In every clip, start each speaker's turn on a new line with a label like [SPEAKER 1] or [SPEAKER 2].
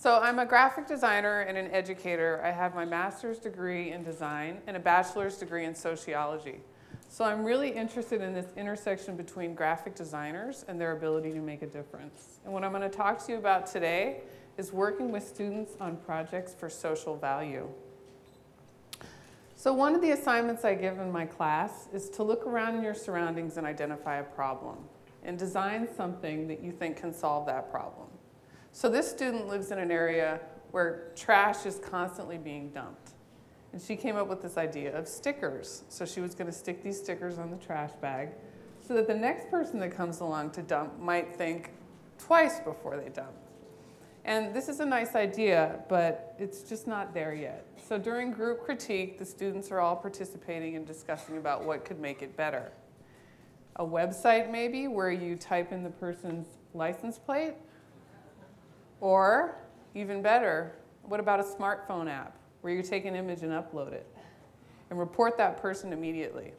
[SPEAKER 1] So I'm a graphic designer and an educator. I have my master's degree in design and a bachelor's degree in sociology. So I'm really interested in this intersection between graphic designers and their ability to make a difference. And what I'm going to talk to you about today is working with students on projects for social value. So one of the assignments I give in my class is to look around in your surroundings and identify a problem and design something that you think can solve that problem. So this student lives in an area where trash is constantly being dumped. And she came up with this idea of stickers. So she was going to stick these stickers on the trash bag so that the next person that comes along to dump might think twice before they dump. And this is a nice idea, but it's just not there yet. So during group critique, the students are all participating and discussing about what could make it better. A website maybe where you type in the person's license plate? Or, even better, what about a smartphone app where you take an image and upload it and report that person immediately?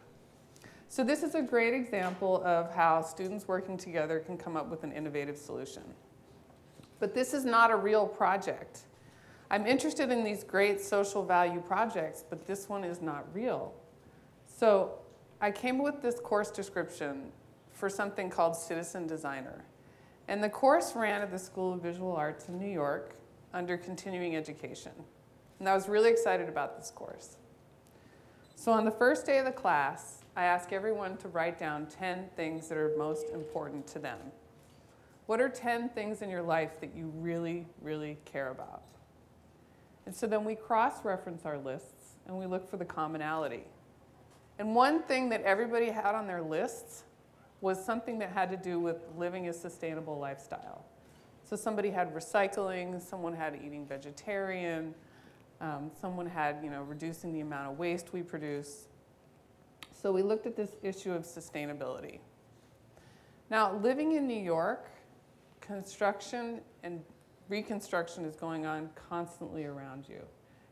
[SPEAKER 1] So this is a great example of how students working together can come up with an innovative solution. But this is not a real project. I'm interested in these great social value projects, but this one is not real. So I came up with this course description for something called Citizen Designer. And the course ran at the School of Visual Arts in New York under continuing education. And I was really excited about this course. So on the first day of the class, I asked everyone to write down 10 things that are most important to them. What are 10 things in your life that you really, really care about? And so then we cross-reference our lists and we look for the commonality. And one thing that everybody had on their lists was something that had to do with living a sustainable lifestyle. So somebody had recycling, someone had eating vegetarian, someone had reducing the amount of waste we produce. So we looked at this issue of sustainability. Now, living in New York, construction and reconstruction is going on constantly around you.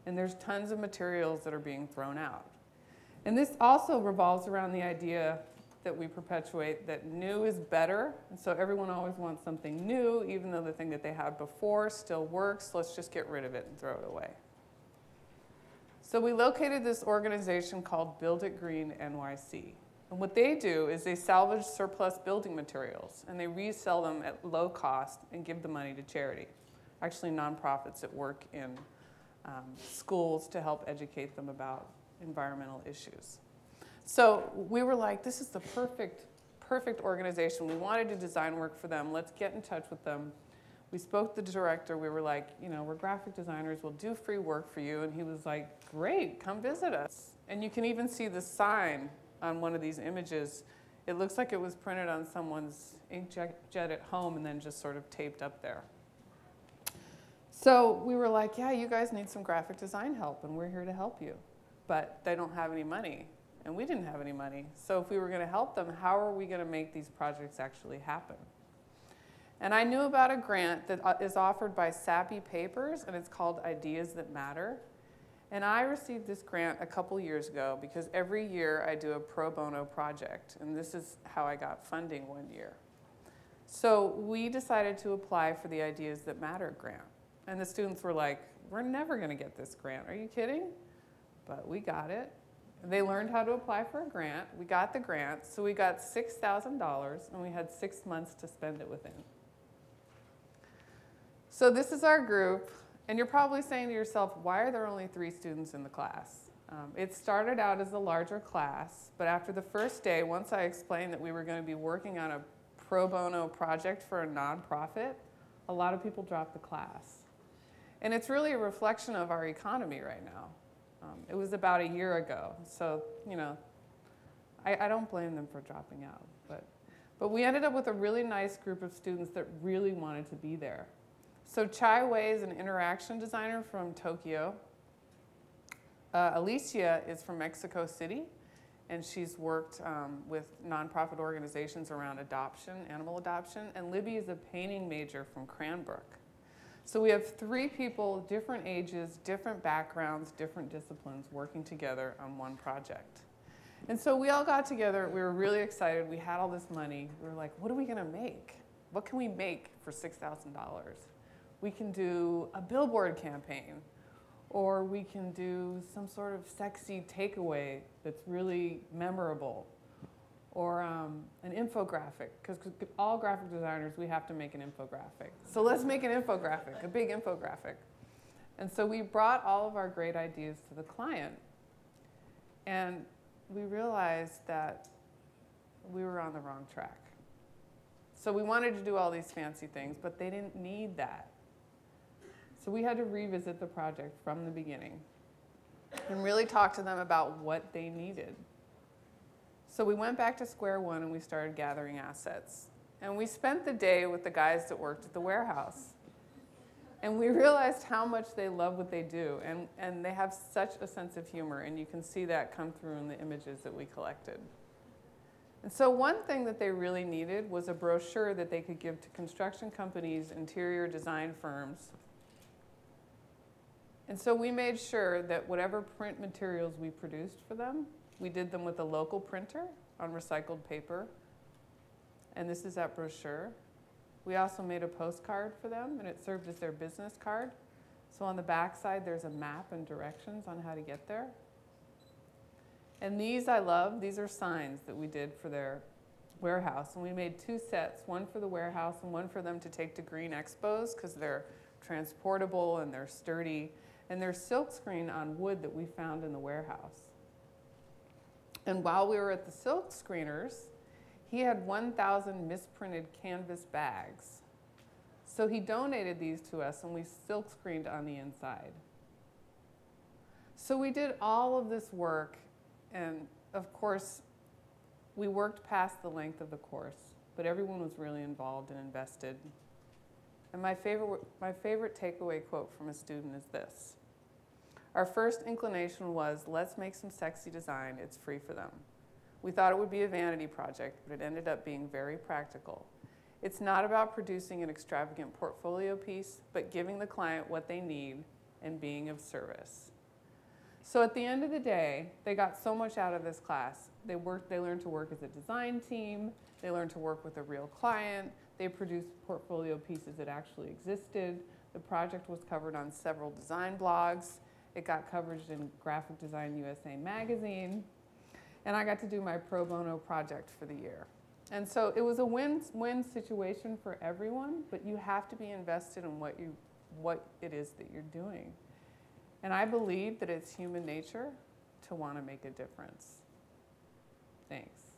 [SPEAKER 1] And there's tons of materials that are being thrown out. And this also revolves around the idea that we perpetuate that new is better. And so everyone always wants something new, even though the thing that they had before still works. Let's just get rid of it and throw it away. So we located this organization called It Green Nyc. And what they do is they salvage surplus building materials and they resell them at low cost and give the money to charity. Actually, nonprofits that work in schools to help educate them about environmental issues. So we were like, this is the perfect organization. We wanted to design work for them. Let's get in touch with them. We spoke to the director. We were like, we're graphic designers. We'll do free work for you. And he was like, great, come visit us. And you can even see the sign on one of these images. It looks like it was printed on someone's inkjet at home and then just sort of taped up there. So we were like, yeah, you guys need some graphic design help, and we're here to help you. But they don't have any money. And we didn't have any money. So if we were going to help them, how are we going to make these projects actually happen? And I knew about a grant that is offered by Sappy Papers, and it's called Ideas That Matter. And I received this grant a couple years ago because every year I do a pro bono project. And this is how I got funding one year. So we decided to apply for the Ideas That Matter grant. And the students were like, we're never going to get this grant. Are you kidding? But we got it. They learned how to apply for a grant. We got the grant, so we got $6,000, and we had 6 months to spend it within. So this is our group, and you're probably saying to yourself, why are there only 3 students in the class? It started out as a larger class, but after the first day, once I explained that we were going to be working on a pro bono project for a nonprofit, a lot of people dropped the class. And it's really a reflection of our economy right now. It was about a year ago, so I don't blame them for dropping out. But we ended up with a really nice group of students that really wanted to be there. So Chai Wei is an interaction designer from Tokyo. Alicia is from Mexico City, and she's worked with nonprofit organizations around adoption, animal adoption. And Libby is a painting major from Cranbrook. So we have 3 people, different ages, different backgrounds, different disciplines working together on one project. And so we all got together. We were really excited. We had all this money. We were like, what are we going to make? What can we make for $6,000? We can do a billboard campaign, or we can do some sort of sexy takeaway that's really memorable, or an infographic, because all graphic designers, we have to make an infographic. So let's make an infographic, a big infographic. And so we brought all of our great ideas to the client, and we realized that we were on the wrong track. So we wanted to do all these fancy things, but they didn't need that. So we had to revisit the project from the beginning and really talk to them about what they needed. So we went back to square one and we started gathering assets. And we spent the day with the guys that worked at the warehouse. And we realized how much they love what they do. And they have such a sense of humor, and you can see that come through in the images that we collected. And so one thing that they really needed was a brochure that they could give to construction companies, interior design firms. And so we made sure that whatever print materials we produced for them, we did them with a local printer on recycled paper. And this is that brochure. We also made a postcard for them, and it served as their business card. So on the back side, there's a map and directions on how to get there. And these I love. These are signs that we did for their warehouse. And we made 2 sets, one for the warehouse and one for them to take to green expos, because they're transportable and they're sturdy. And they're silkscreen on wood that we found in the warehouse. And while we were at the silk screeners, he had 1,000 misprinted canvas bags. So he donated these to us, and we silk screened on the inside. So we did all of this work, and of course, we worked past the length of the course, but everyone was really involved and invested. And my favorite takeaway quote from a student is this: "Our first inclination was, let's make some sexy design, it's free for them. We thought it would be a vanity project, but it ended up being very practical. It's not about producing an extravagant portfolio piece, but giving the client what they need and being of service." So at the end of the day, they got so much out of this class. They learned to work as a design team, they learned to work with a real client, they produced portfolio pieces that actually existed. The project was covered on several design blogs. It got coverage in Graphic Design USA magazine. And I got to do my pro bono project for the year. And so it was a win-win situation for everyone, but you have to be invested in what it is that you're doing. And I believe that it's human nature to want to make a difference. Thanks.